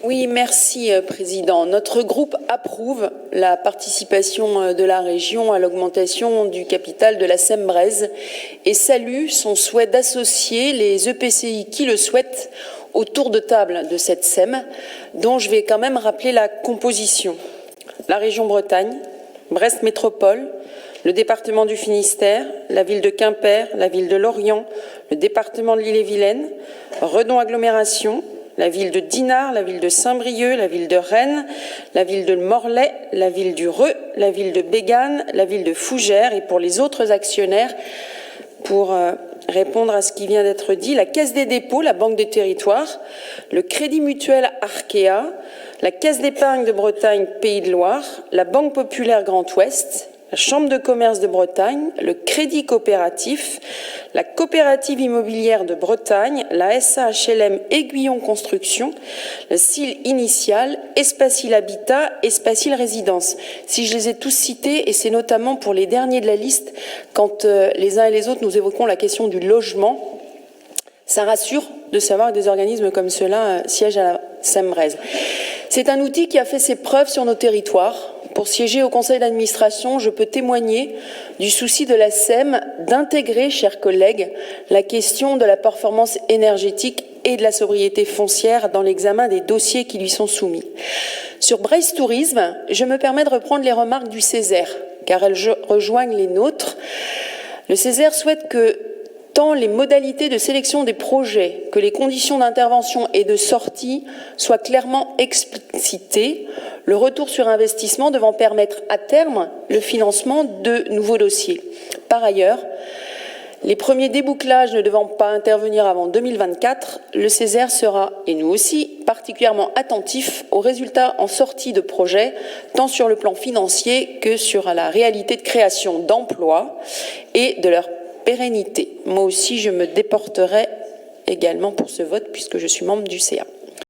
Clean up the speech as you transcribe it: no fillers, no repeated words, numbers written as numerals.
Oui, merci Président. Notre groupe approuve la participation de la région à l'augmentation du capital de la SEM-Breizh et salue son souhait d'associer les EPCI qui le souhaitent au tour de table de cette SEM, dont je vais quand même rappeler la composition. La région Bretagne, Brest Métropole, le département du Finistère, la ville de Quimper, la ville de Lorient, le département de l'Ille-et-Vilaine, Redon Agglomération, la ville de Dinard, la ville de Saint-Brieuc, la ville de Rennes, la ville de Morlaix, la ville du Reux, la ville de Bégane, la ville de Fougères et pour les autres actionnaires, pour répondre à ce qui vient d'être dit, la Caisse des dépôts, la Banque des territoires, le Crédit mutuel Arkea, la Caisse d'épargne de Bretagne Pays de Loire, la Banque populaire Grand Ouest, la Chambre de commerce de Bretagne, le Crédit coopératif, la Coopérative immobilière de Bretagne, la SAHLM Aiguillon Construction, le CIL Initial, Espacil Habitat, Espacil Résidence. Si je les ai tous cités, et c'est notamment pour les derniers de la liste, quand les uns et les autres nous évoquons la question du logement, ça rassure de savoir que des organismes comme ceux-là siègent à la SEM-Breizh. C'est un outil qui a fait ses preuves sur nos territoires. Pour siéger au conseil d'administration, je peux témoigner du souci de la SEM d'intégrer, chers collègues, la question de la performance énergétique et de la sobriété foncière dans l'examen des dossiers qui lui sont soumis. Sur Breizh Tourisme, je me permets de reprendre les remarques du Césaire, car elles rejoignent les nôtres. Le Césaire souhaite que tant les modalités de sélection des projets que les conditions d'intervention et de sortie soient clairement explicitées, le retour sur investissement devant permettre à terme le financement de nouveaux dossiers. Par ailleurs, les premiers débouclages ne devant pas intervenir avant 2024, le Césaire sera, et nous aussi, particulièrement attentif aux résultats en sortie de projet, tant sur le plan financier que sur la réalité de création d'emplois et de leur pérennité. Moi aussi, je me déporterai également pour ce vote puisque je suis membre du CA.